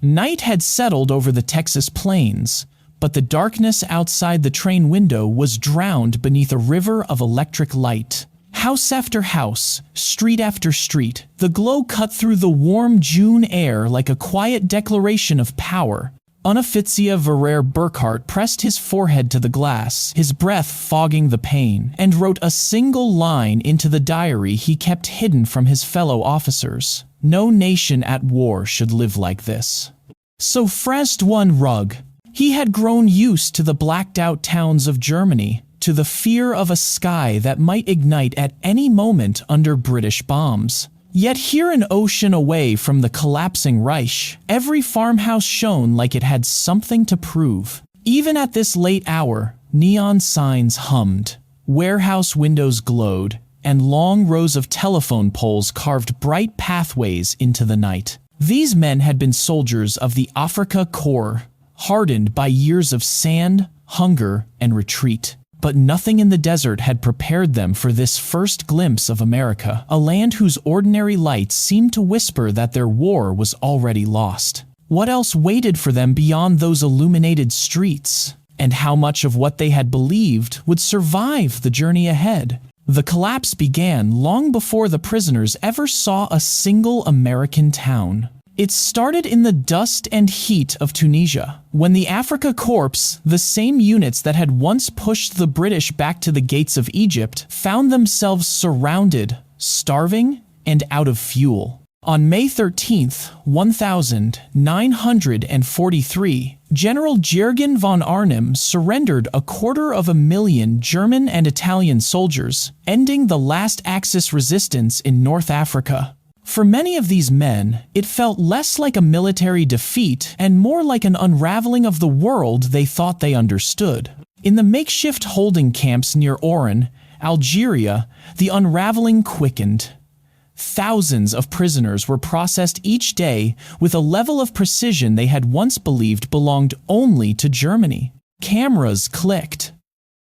Night had settled over the Texas plains, but the darkness outside the train window was drowned beneath a river of electric light. House after house, street after street, the glow cut through the warm June air like a quiet declaration of power. Unofficia Verrer Burkhart pressed his forehead to the glass, his breath fogging the pain, and wrote a single line into the diary he kept hidden from his fellow officers. No nation at war should live like this. So Frest one rug. He had grown used to the blacked-out towns of Germany, to the fear of a sky that might ignite at any moment under British bombs. Yet here an ocean away from the collapsing Reich, every farmhouse shone like it had something to prove. Even at this late hour, neon signs hummed, warehouse windows glowed, and long rows of telephone poles carved bright pathways into the night. These men had been soldiers of the Afrika Korps, hardened by years of sand, hunger, and retreat. But nothing in the desert had prepared them for this first glimpse of America, a land whose ordinary lights seemed to whisper that their war was already lost. What else waited for them beyond those illuminated streets? And how much of what they had believed would survive the journey ahead? The collapse began long before the prisoners ever saw a single American town. It started in the dust and heat of Tunisia, when the Afrika Korps, the same units that had once pushed the British back to the gates of Egypt, found themselves surrounded, starving, and out of fuel. On May 13, 1943, General Jürgen von Arnim surrendered 250,000 German and Italian soldiers, ending the last Axis resistance in North Africa. For many of these men, it felt less like a military defeat and more like an unraveling of the world they thought they understood. In the makeshift holding camps near Oran, Algeria, the unraveling quickened. Thousands of prisoners were processed each day with a level of precision they had once believed belonged only to Germany. Cameras clicked.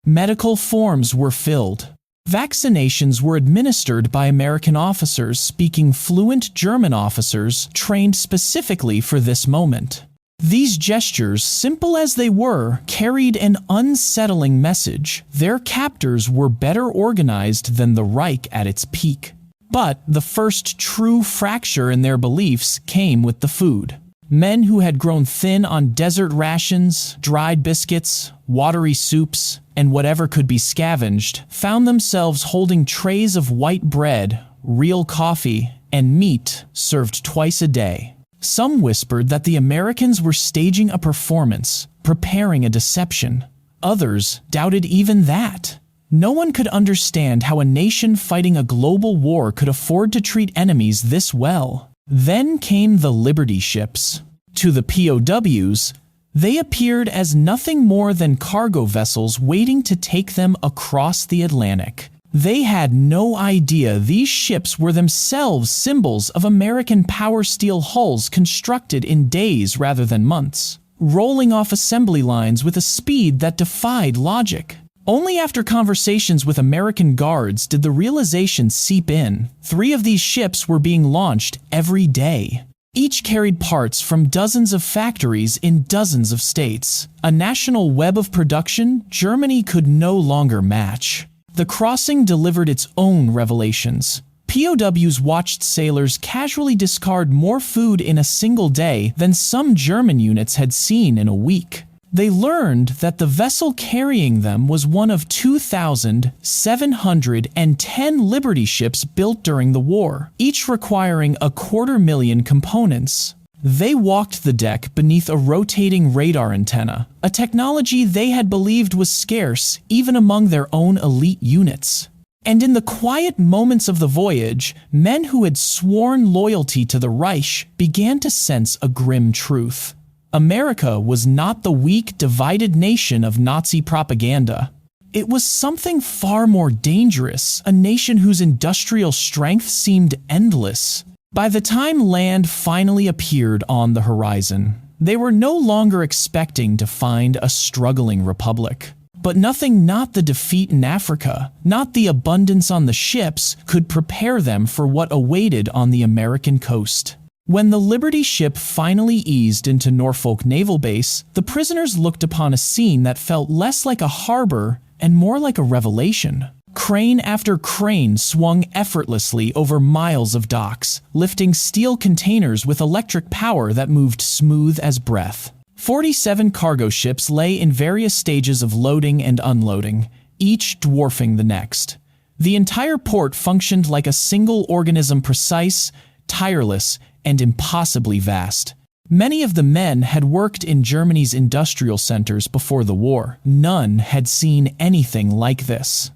Medical forms were filled. Vaccinations were administered by American officers speaking fluent German officers trained specifically for this moment. These gestures, simple as they were, carried an unsettling message. Their captors were better organized than the Reich at its peak. But the first true fracture in their beliefs came with the food. Men who had grown thin on desert rations, dried biscuits, watery soups, and whatever could be scavenged, found themselves holding trays of white bread, real coffee, and meat served twice a day. Some whispered that the Americans were staging a performance, preparing a deception. Others doubted even that. No one could understand how a nation fighting a global war could afford to treat enemies this well. Then came the Liberty ships. To the POWs, they appeared as nothing more than cargo vessels waiting to take them across the Atlantic. They had no idea these ships were themselves symbols of American power steel hulls constructed in days rather than months, rolling off assembly lines with a speed that defied logic. Only after conversations with American guards did the realization seep in. 3 of these ships were being launched every day. Each carried parts from dozens of factories in dozens of states. A national web of production Germany could no longer match. The crossing delivered its own revelations. POWs watched sailors casually discard more food in a single day than some German units had seen in a week. They learned that the vessel carrying them was one of 2,710 Liberty ships built during the war, each requiring 250,000 components. They walked the deck beneath a rotating radar antenna, a technology they had believed was scarce even among their own elite units. And in the quiet moments of the voyage, men who had sworn loyalty to the Reich began to sense a grim truth. America was not the weak, divided nation of Nazi propaganda. It was something far more dangerous, a nation whose industrial strength seemed endless. By the time land finally appeared on the horizon, they were no longer expecting to find a struggling republic. But nothing, not the defeat in Africa, not the abundance on the ships, could prepare them for what awaited on the American coast. When the Liberty ship finally eased into Norfolk Naval Base, the prisoners looked upon a scene that felt less like a harbor and more like a revelation. Crane after crane swung effortlessly over miles of docks, lifting steel containers with electric power that moved smooth as breath. 47 cargo ships lay in various stages of loading and unloading, each dwarfing the next. The entire port functioned like a single organism, precise, tireless, and impossibly vast. Many of the men had worked in Germany's industrial centers before the war. None had seen anything like this.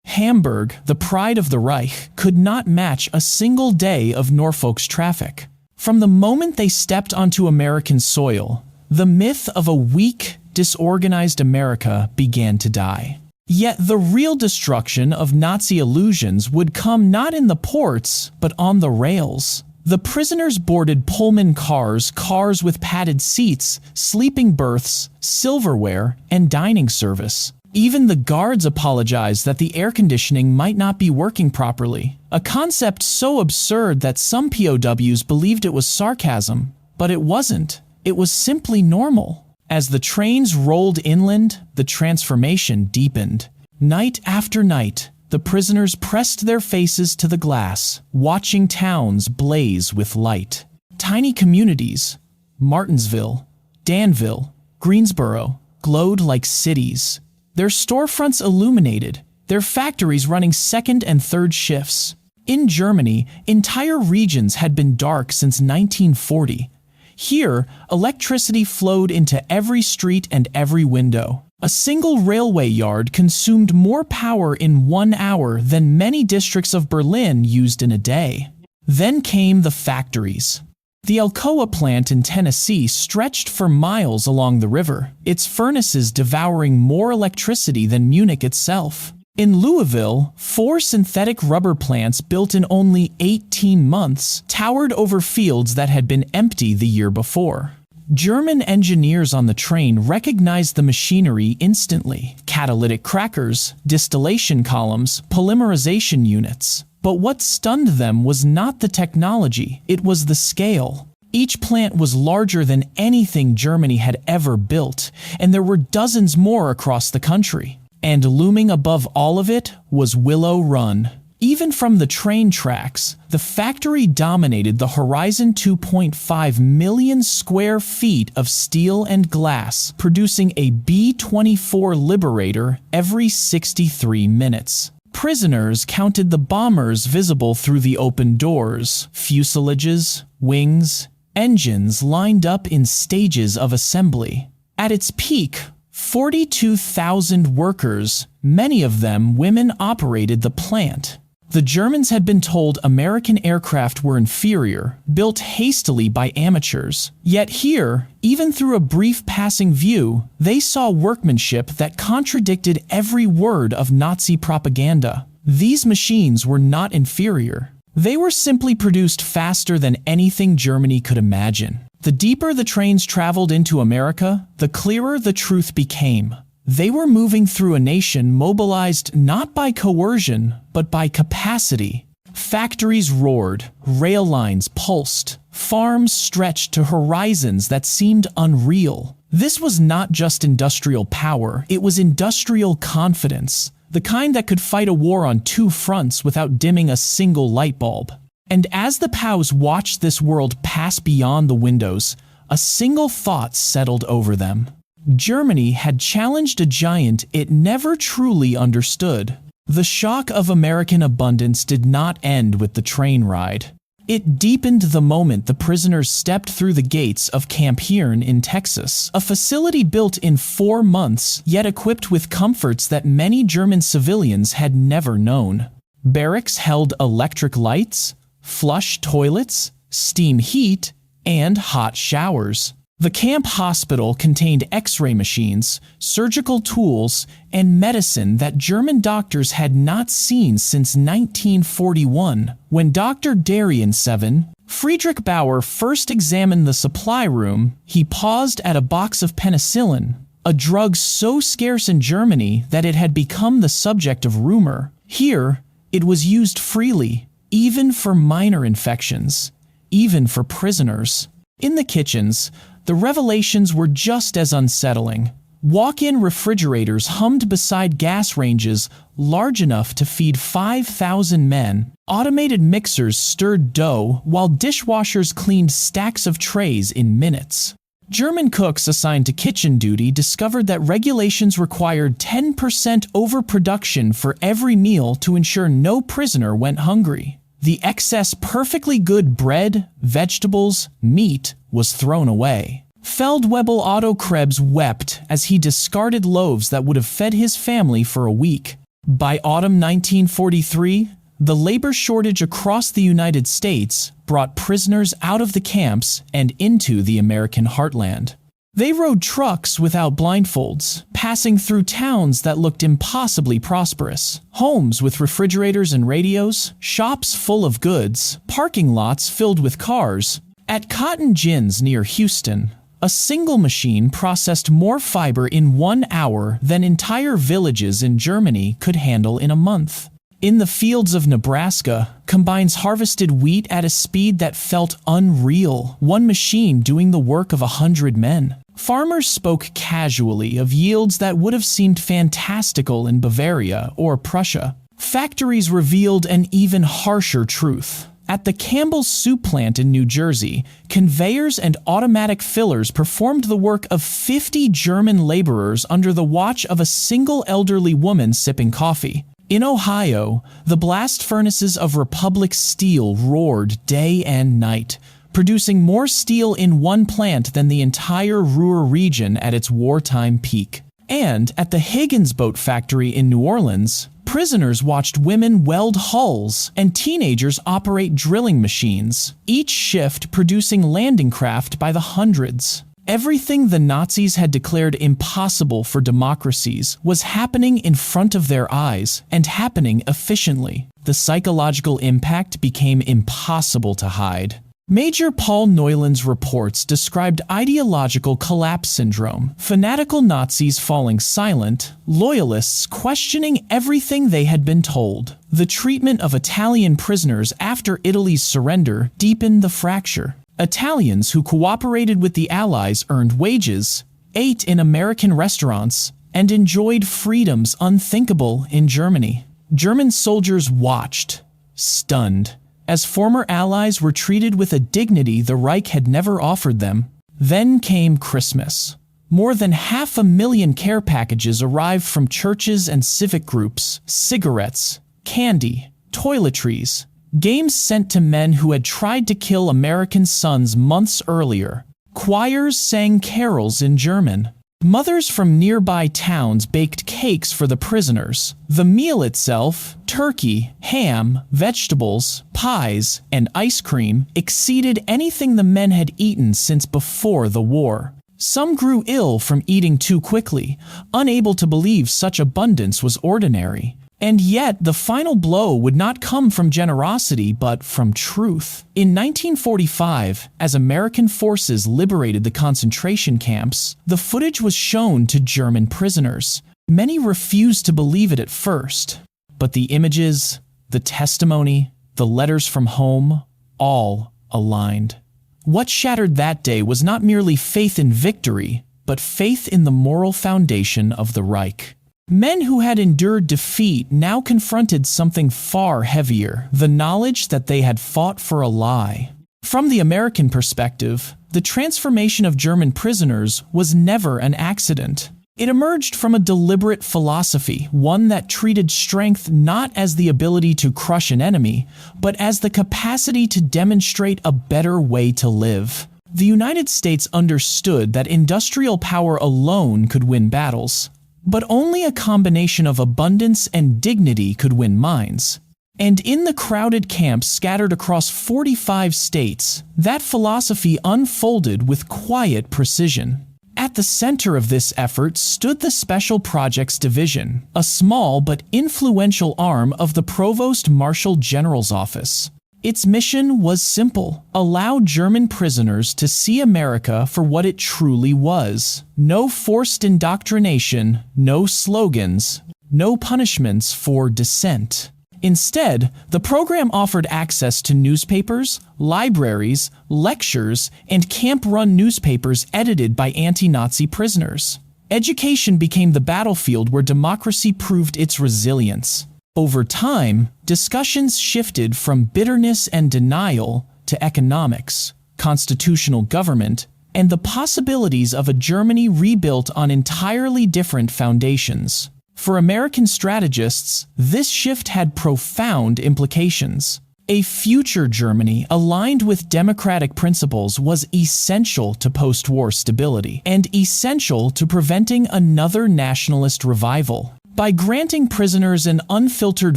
Hamburg, the pride of the Reich, could not match a single day of Norfolk's traffic. From the moment they stepped onto American soil, the myth of a weak, disorganized America began to die. Yet the real destruction of Nazi illusions would come not in the ports, but on the rails. The prisoners boarded Pullman cars, cars with padded seats, sleeping berths, silverware, and dining service. Even the guards apologized that the air conditioning might not be working properly, a concept so absurd that some POWs believed it was sarcasm, but it wasn't. It was simply normal. As the trains rolled inland, the transformation deepened. Night after night, the prisoners pressed their faces to the glass, watching towns blaze with light. Tiny communities, Martinsville, Danville, Greensboro, glowed like cities. Their storefronts illuminated, their factories running second and third shifts. In Germany, entire regions had been dark since 1940. Here, electricity flowed into every street and every window. A single railway yard consumed more power in 1 hour than many districts of Berlin used in a day. Then came the factories. The Alcoa plant in Tennessee stretched for miles along the river, its furnaces devouring more electricity than Munich itself. In Louisville, 4 synthetic rubber plants built in only 18 months towered over fields that had been empty the year before. German engineers on the train recognized the machinery instantly: catalytic crackers, distillation columns, polymerization units. But what stunned them was not the technology, it was the scale. Each plant was larger than anything Germany had ever built, and there were dozens more across the country. And looming above all of it was Willow Run. Even from the train tracks, the factory dominated the horizon. 2.5 million square feet of steel and glass, producing a B-24 Liberator every 63 minutes. Prisoners counted the bombers visible through the open doors, fuselages, wings, engines lined up in stages of assembly. At its peak, 42,000 workers, many of them women, operated the plant. The Germans had been told American aircraft were inferior, built hastily by amateurs. Yet here, even through a brief passing view, they saw workmanship that contradicted every word of Nazi propaganda. These machines were not inferior. They were simply produced faster than anything Germany could imagine. The deeper the trains traveled into America, the clearer the truth became. They were moving through a nation mobilized not by coercion, but by capacity. Factories roared, rail lines pulsed, farms stretched to horizons that seemed unreal. This was not just industrial power, it was industrial confidence, the kind that could fight a war on 2 fronts without dimming a single light bulb. And as the POWs watched this world pass beyond the windows, a single thought settled over them. Germany had challenged a giant it never truly understood. The shock of American abundance did not end with the train ride. It deepened the moment the prisoners stepped through the gates of Camp Hearn in Texas, a facility built in 4 months, yet equipped with comforts that many German civilians had never known. Barracks held electric lights, flush toilets, steam heat, and hot showers. The camp hospital contained X-ray machines, surgical tools, and medicine that German doctors had not seen since 1941. When Dr. Darien 7, Friedrich Bauer, first examined the supply room, he paused at a box of penicillin, a drug so scarce in Germany that it had become the subject of rumor. Here, it was used freely, even for minor infections. even for prisoners. In the kitchens, the revelations were just as unsettling. Walk-in refrigerators hummed beside gas ranges large enough to feed 5,000 men. Automated mixers stirred dough while dishwashers cleaned stacks of trays in minutes. German cooks assigned to kitchen duty discovered that regulations required 10% overproduction for every meal to ensure no prisoner went hungry. The excess perfectly good bread, vegetables, meat was thrown away. Feldwebel Otto Krebs wept as he discarded loaves that would have fed his family for a week. By autumn 1943, the labor shortage across the United States brought prisoners out of the camps and into the American heartland. They rode trucks without blindfolds, passing through towns that looked impossibly prosperous. Homes with refrigerators and radios, shops full of goods, parking lots filled with cars. At Cotton Gins near Houston, a single machine processed more fiber in 1 hour than entire villages in Germany could handle in a month. In the fields of Nebraska, combines harvested wheat at a speed that felt unreal, one machine doing the work of 100 men. Farmers spoke casually of yields that would have seemed fantastical in Bavaria or Prussia. Factories revealed an even harsher truth. At the Campbell's soup plant in New Jersey, conveyors and automatic fillers performed the work of 50 German laborers under the watch of a single elderly woman sipping coffee. In Ohio, the blast furnaces of Republic Steel roared day and night, producing more steel in one plant than the entire Ruhr region at its wartime peak. And at the Higgins Boat Factory in New Orleans, prisoners watched women weld hulls and teenagers operate drilling machines, each shift producing landing craft by the hundreds. Everything the Nazis had declared impossible for democracies was happening in front of their eyes and happening efficiently. The psychological impact became impossible to hide. Major Paul Neuland's reports described ideological collapse syndrome, fanatical Nazis falling silent, loyalists questioning everything they had been told. The treatment of Italian prisoners after Italy's surrender deepened the fracture. Italians who cooperated with the Allies earned wages, ate in American restaurants, and enjoyed freedoms unthinkable in Germany. German soldiers watched, stunned, as former allies were treated with a dignity the Reich had never offered them. Then came Christmas. More than 500,000 care packages arrived from churches and civic groups, cigarettes, candy, toiletries, games sent to men who had tried to kill American sons months earlier. Choirs sang carols in German. Mothers from nearby towns baked cakes for the prisoners. The meal itself, turkey, ham, vegetables, pies, and ice cream, exceeded anything the men had eaten since before the war. Some grew ill from eating too quickly, unable to believe such abundance was ordinary. And yet, the final blow would not come from generosity, but from truth. In 1945, as American forces liberated the concentration camps, the footage was shown to German prisoners. Many refused to believe it at first, but the images, the testimony, the letters from home, all aligned. What shattered that day was not merely faith in victory, but faith in the moral foundation of the Reich. Men who had endured defeat now confronted something far heavier, the knowledge that they had fought for a lie. From the American perspective, the transformation of German prisoners was never an accident. It emerged from a deliberate philosophy, one that treated strength not as the ability to crush an enemy, but as the capacity to demonstrate a better way to live. The United States understood that industrial power alone could win battles, but only a combination of abundance and dignity could win minds. And in the crowded camps scattered across 45 states, that philosophy unfolded with quiet precision. At the center of this effort stood the Special Projects Division, a small but influential arm of the Provost Marshal General's office. Its mission was simple: allow German prisoners to see America for what it truly was. No forced indoctrination, no slogans, no punishments for dissent. Instead, the program offered access to newspapers, libraries, lectures, and camp-run newspapers edited by anti-Nazi prisoners. Education became the battlefield where democracy proved its resilience. Over time, discussions shifted from bitterness and denial to economics, constitutional government, and the possibilities of a Germany rebuilt on entirely different foundations. For American strategists, this shift had profound implications. A future Germany aligned with democratic principles was essential to post-war stability and essential to preventing another nationalist revival. By granting prisoners an unfiltered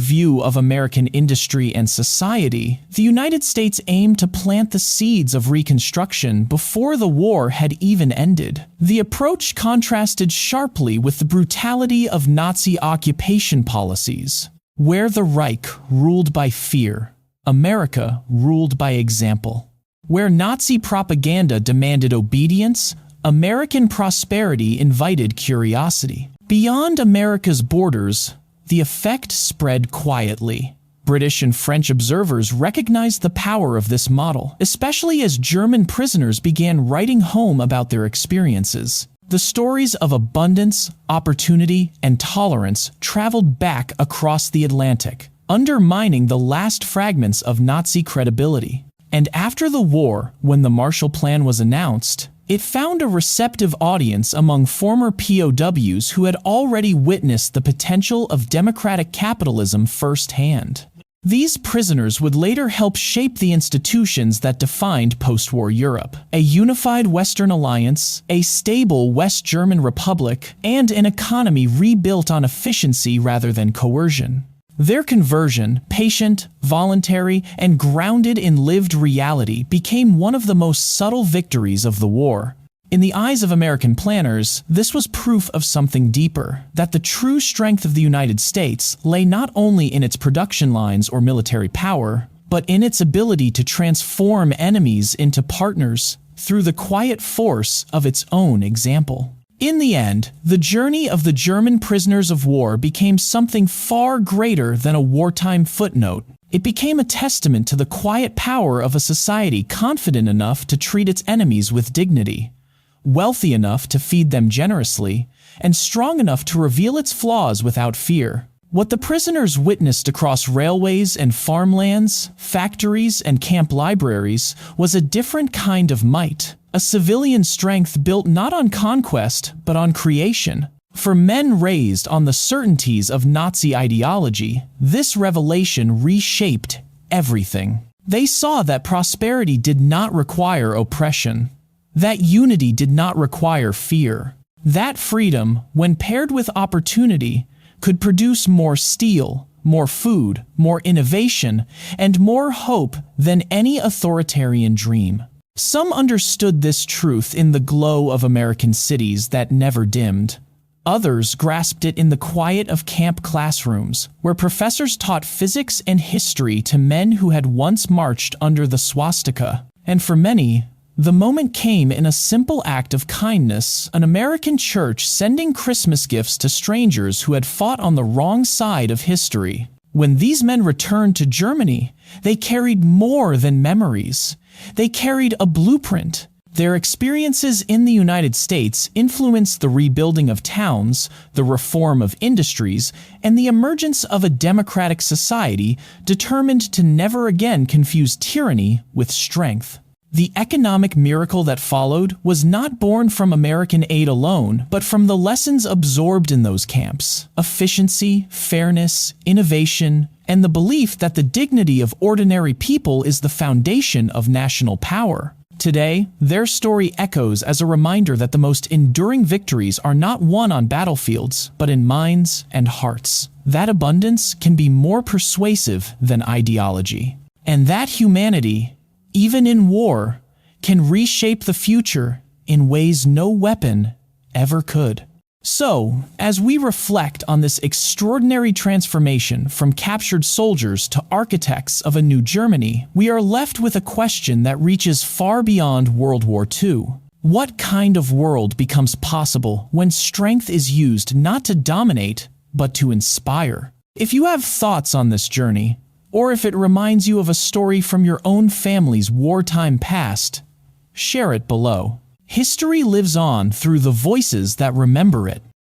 view of American industry and society, the United States aimed to plant the seeds of Reconstruction before the war had even ended. The approach contrasted sharply with the brutality of Nazi occupation policies, where the Reich ruled by fear. America ruled by example. Where Nazi propaganda demanded obedience, American prosperity invited curiosity. Beyond America's borders, the effect spread quietly. British and French observers recognized the power of this model, especially as German prisoners began writing home about their experiences. The stories of abundance, opportunity, and tolerance traveled back across the Atlantic, undermining the last fragments of Nazi credibility. And after the war, when the Marshall Plan was announced, it found a receptive audience among former POWs who had already witnessed the potential of democratic capitalism firsthand. These prisoners would later help shape the institutions that defined post-war Europe: a unified Western alliance, a stable West German republic, and an economy rebuilt on efficiency rather than coercion. Their conversion, patient, voluntary, and grounded in lived reality, became one of the most subtle victories of the war. In the eyes of American planners, this was proof of something deeper, that the true strength of the United States lay not only in its production lines or military power, but in its ability to transform enemies into partners through the quiet force of its own example. In the end, the journey of the German prisoners of war became something far greater than a wartime footnote. It became a testament to the quiet power of a society confident enough to treat its enemies with dignity, wealthy enough to feed them generously, and strong enough to reveal its flaws without fear. What the prisoners witnessed across railways and farmlands, factories and camp libraries was a different kind of might. A civilian strength built not on conquest, but on creation. For men raised on the certainties of Nazi ideology, this revelation reshaped everything. They saw that prosperity did not require oppression, that unity did not require fear, that freedom, when paired with opportunity, could produce more steel, more food, more innovation, and more hope than any authoritarian dream. Some understood this truth in the glow of American cities that never dimmed. Others grasped it in the quiet of camp classrooms, where professors taught physics and history to men who had once marched under the swastika. And for many, the moment came in a simple act of kindness, an American church sending Christmas gifts to strangers who had fought on the wrong side of history. When these men returned to Germany, they carried more than memories. They carried a blueprint. Their experiences in the United States influenced the rebuilding of towns, the reform of industries, and the emergence of a democratic society determined to never again confuse tyranny with strength. The economic miracle that followed was not born from American aid alone, but from the lessons absorbed in those camps: efficiency, fairness, innovation, and the belief that the dignity of ordinary people is the foundation of national power. Today, their story echoes as a reminder that the most enduring victories are not won on battlefields, but in minds and hearts. That abundance can be more persuasive than ideology. And that humanity, even in war, can reshape the future in ways no weapon ever could. So, as we reflect on this extraordinary transformation from captured soldiers to architects of a new Germany, we are left with a question that reaches far beyond World War II. What kind of world becomes possible when strength is used not to dominate, but to inspire? If you have thoughts on this journey, or if it reminds you of a story from your own family's wartime past, share it below. History lives on through the voices that remember it.